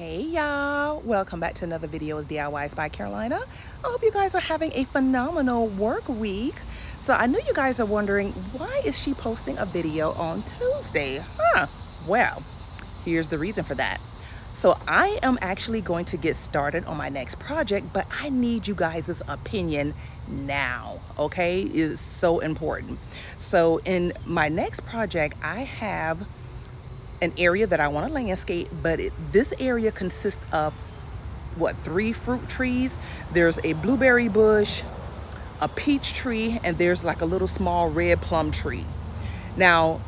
Hey y'all, welcome back to another video with DIYs by Carolina. I hope you guys are having a phenomenal work week. So I know you guys are wondering, why is she posting a video on Tuesday? Well, here's the reason for that. So I am actually going to get started on my next project, but I need you guys' opinion now, okay? It's so important. So in my next project, I have an area that I want to landscape, but this area consists of what, 3 fruit trees. There's a blueberry bush, a peach tree, and there's like a little small red plum tree. Now,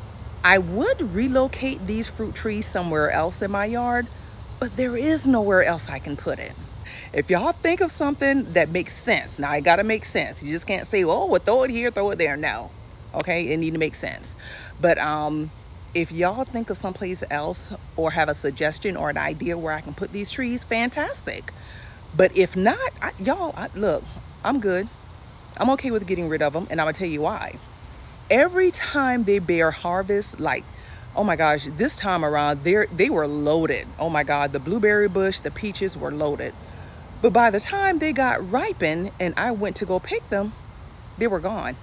I would relocate these fruit trees somewhere else in my yard, but there is nowhere else I can put it. If y'all think of something that makes sense, now it gotta make sense. You just can't say, oh, well, throw it here, throw it there. No, okay, it need to make sense. But if y'all think of someplace else or have a suggestion or an idea where I can put these trees, fantastic. But if not, look, I'm good. I'm okay with getting rid of them, and I'm gonna tell you why. Every time they bear harvest, like, oh my gosh, this time around, they were loaded. Oh my God, the blueberry bush, the peaches were loaded. But by the time they got ripened and I went to go pick them, they were gone.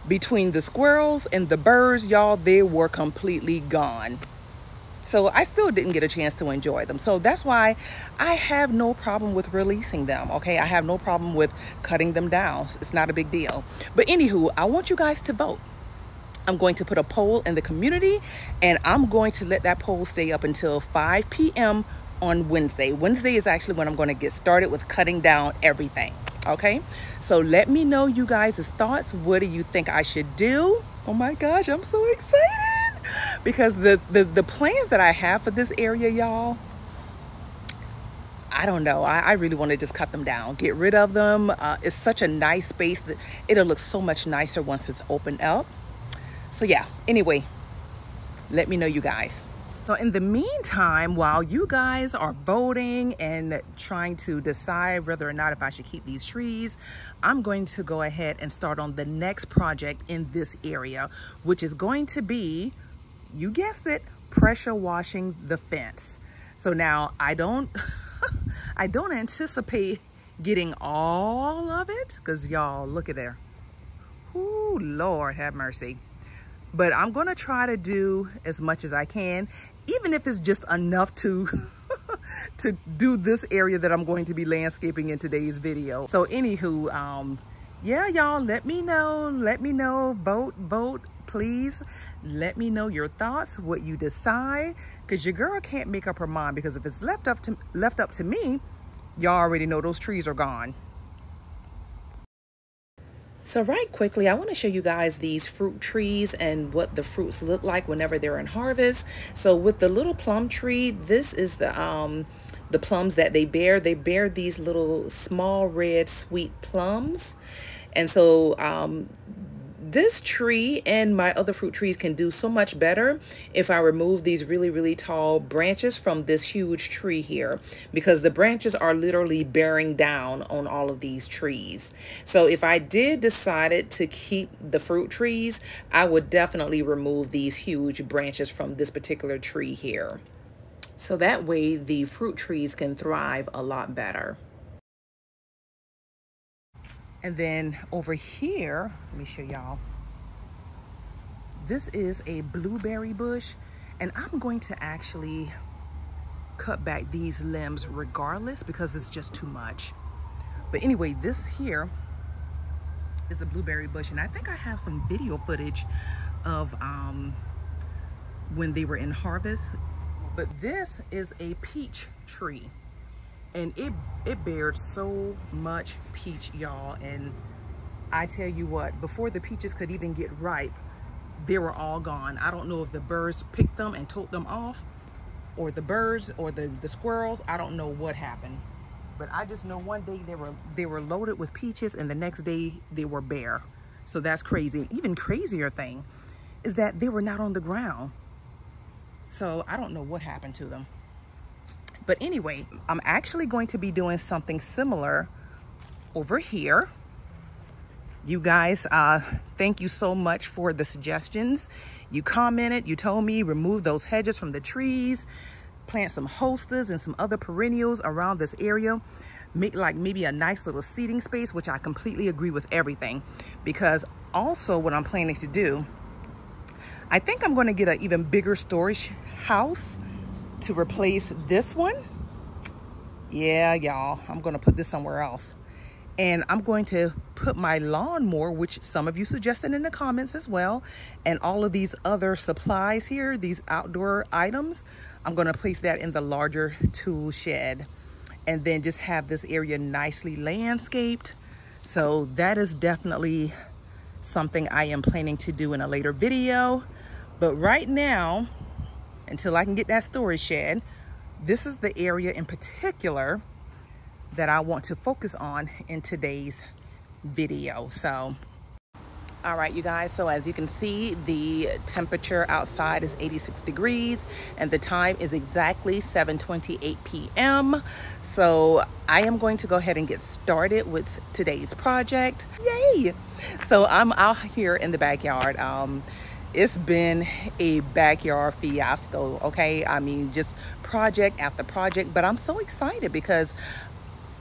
Between the squirrels and the birds, y'all, they were completely gone. So I still didn't get a chance to enjoy them. So that's why I have no problem with releasing them, okay? I have no problem with cutting them down. It's not a big deal. But anywho, I want you guys to vote. I'm going to put a poll in the community, and I'm going to let that poll stay up until 5 p.m. on Wednesday. Wednesday is actually when I'm going to get started with cutting down everything. Okay, so let me know you guys' thoughts. What do you think I should do? Oh my gosh, I'm so excited because the plans that I have for this area, y'all, I don't know. I really want to just cut them down, get rid of them. It's such a nice space that it'll look so much nicer once it's opened up. So yeah, anyway, let me know you guys. So in the meantime, while you guys are voting and trying to decide whether or not if I should keep these trees, I'm going to go ahead and start on the next project in this area, which is going to be, you guessed it, pressure washing the fence. So now I don't anticipate getting all of it, because y'all, look at there. Ooh, Lord have mercy. But I'm gonna try to do as much as I can, even if it's just enough to to do this area that I'm going to be landscaping in today's video. So anywho, yeah, y'all, let me know, vote, please. Let me know your thoughts, what you decide, because your girl can't make up her mind, because if it's left up to me, y'all already know those trees are gone. So right quickly, I want to show you guys these fruit trees and what the fruits look like whenever they're in harvest. So with the little plum tree, this is the plums that they bear. They bear these little small red sweet plums. And so this tree and my other fruit trees can do so much better if I remove these really, really tall branches from this huge tree here, because the branches are literally bearing down on all of these trees. So if I did decide to keep the fruit trees, I would definitely remove these huge branches from this particular tree here. So that way the fruit trees can thrive a lot better. And then over here, let me show y'all. This is a blueberry bush, and I'm going to actually cut back these limbs regardless because it's just too much. But anyway, this here is a blueberry bush, and I think I have some video footage of when they were in harvest. But this is a peach tree. And it bared so much peach, y'all. And I tell you what, before the peaches could even get ripe, they were all gone. I don't know if the birds picked them and took them off, or the birds or the squirrels. I don't know what happened. But I just know one day they were loaded with peaches, and the next day they were bare. So that's crazy. Even crazier thing is that they were not on the ground. So I don't know what happened to them. But anyway, I'm actually going to be doing something similar over here. You guys, thank you so much for the suggestions. You commented, you told me remove those hedges from the trees, plant some hostas and some other perennials around this area. Make like maybe a nice little seating space, which I completely agree with everything. Because also what I'm planning to do, I think I'm going to get an even bigger storage house to replace this one. Yeah, y'all, I'm going to put this somewhere else. And I'm going to put my lawnmower, which some of you suggested in the comments as well, and all of these other supplies here, these outdoor items, I'm going to place that in the larger tool shed. And then just have this area nicely landscaped. So that is definitely something I am planning to do in a later video. But right now, until I can get that storage shed, this is the area in particular that I want to focus on in today's video. So, all right, you guys, so as you can see, the temperature outside is 86 degrees and the time is exactly 7:28 p.m. So I am going to go ahead and get started with today's project. Yay! So I'm out here in the backyard. It's been a backyard fiasco, okay? I mean, just project after project, but I'm so excited because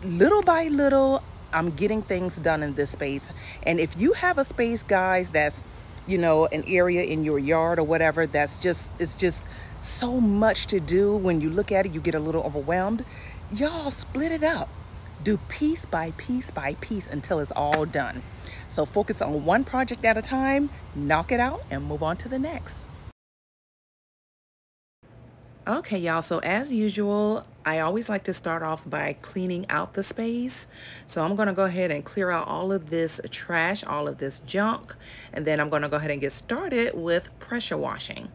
little by little, I'm getting things done in this space. And if you have a space, guys, that's, you know, an area in your yard or whatever, that's just, it's just so much to do. When you look at it, you get a little overwhelmed. Y'all split it up. Do piece by piece by piece until it's all done. So focus on one project at a time, knock it out, and move on to the next. Okay, y'all, so as usual, I always like to start off by cleaning out the space. So I'm gonna go ahead and clear out all of this trash, all of this junk, and then I'm gonna go ahead and get started with pressure washing.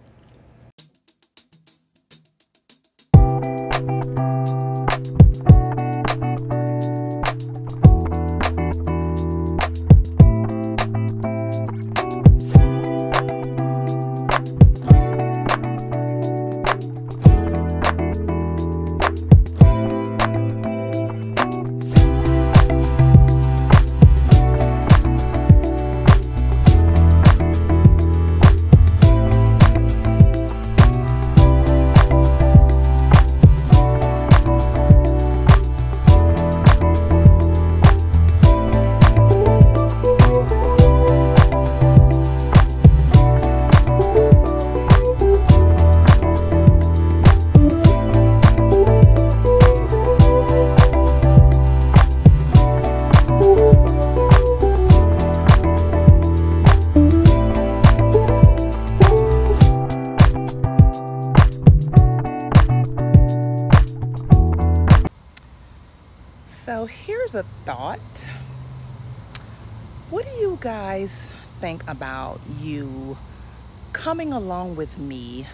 So here's a thought. What do you guys think about you coming along with me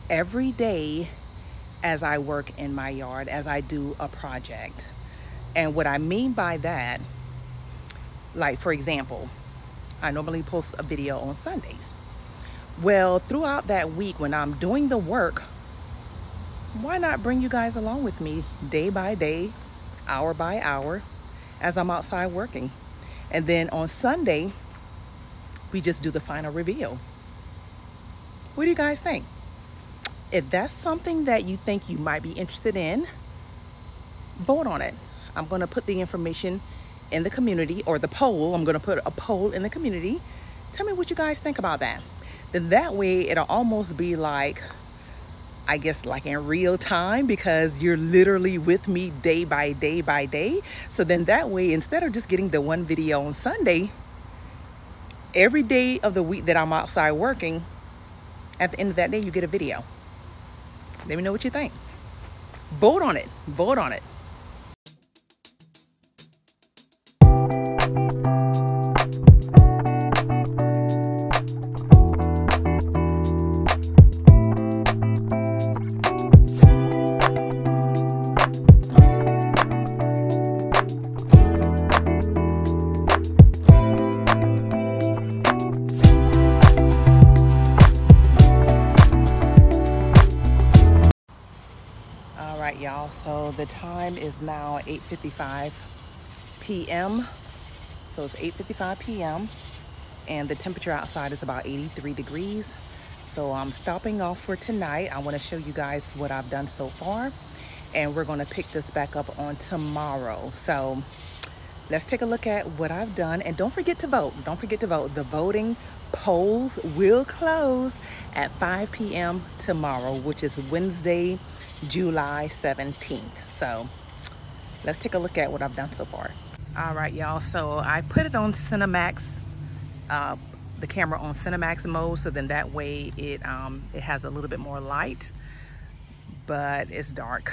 every day as I work in my yard, as I do a project? And what I mean by that, like for example, I normally post a video on Sundays. Well, throughout that week when I'm doing the work, why not bring you guys along with me day by day, hour by hour, as I'm outside working? And then on Sunday, we just do the final reveal. What do you guys think? If that's something that you think you might be interested in, vote on it. I'm going to put the information in the community, or the poll. I'm going to put a poll in the community. Tell me what you guys think about that. Then that way it'll almost be like, I guess, like in real time, because you're literally with me day by day by day. So then that way, instead of just getting the one video on Sunday, every day of the week that I'm outside working, at the end of that day, you get a video. Let me know what you think. Vote on it. Vote on it. Y'all, so the time is now 8:55 p.m. So it's 8:55 p.m. and the temperature outside is about 83 degrees. So I'm stopping off for tonight. I want to show you guys what I've done so far, and we're going to pick this back up on tomorrow. So let's take a look at what I've done, and don't forget to vote. Don't forget to vote. The voting polls will close at 5 p.m. tomorrow, which is Wednesday, July 17th. So let's take a look at what I've done so far. All right, y'all, so I put it on Cinemax, the camera on Cinemax mode, so then that way it has a little bit more light, but it's dark.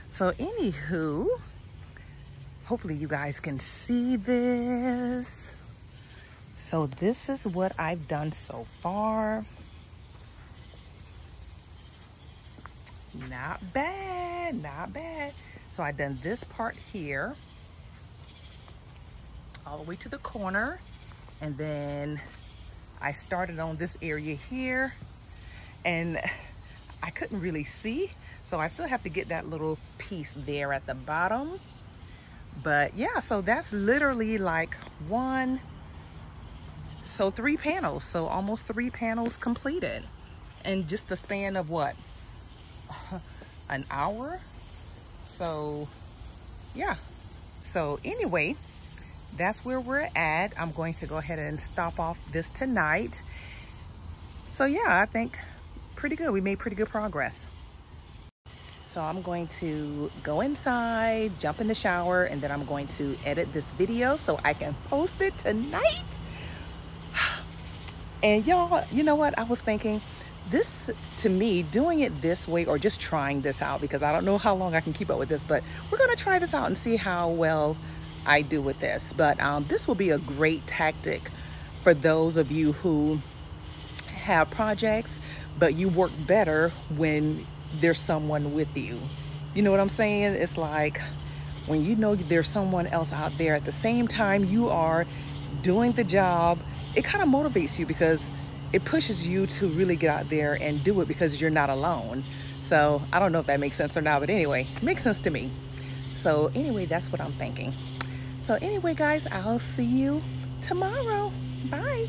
So anywho, hopefully you guys can see this. So this is what I've done so far. Not bad, not bad. So I've done this part here, all the way to the corner. And then I started on this area here, and I couldn't really see. So I still have to get that little piece there at the bottom. But yeah, so that's literally like three panels. So almost 3 panels completed. And just the span of what? An hour? So yeah. So anyway, that's where we're at. I'm going to go ahead and stop off this tonight. So yeah, I think pretty good. We made pretty good progress. So I'm going to go inside, jump in the shower, and then I'm going to edit this video so I can post it tonight. And y'all, you know what? I was thinking, this, to me, doing it this way, or just trying this out, because I don't know how long I can keep up with this, but we're going to try this out and see how well I do with this. But this will be a great tactic for those of you who have projects, but you work better when there's someone with you. You know what I'm saying? It's like when you know there's someone else out there at the same time you are doing the job, it kind of motivates you, because it pushes you to really get out there and do it, because you're not alone. So I don't know if that makes sense or not, but anyway, it makes sense to me. So anyway, that's what I'm thinking. So anyway, guys, I'll see you tomorrow. Bye.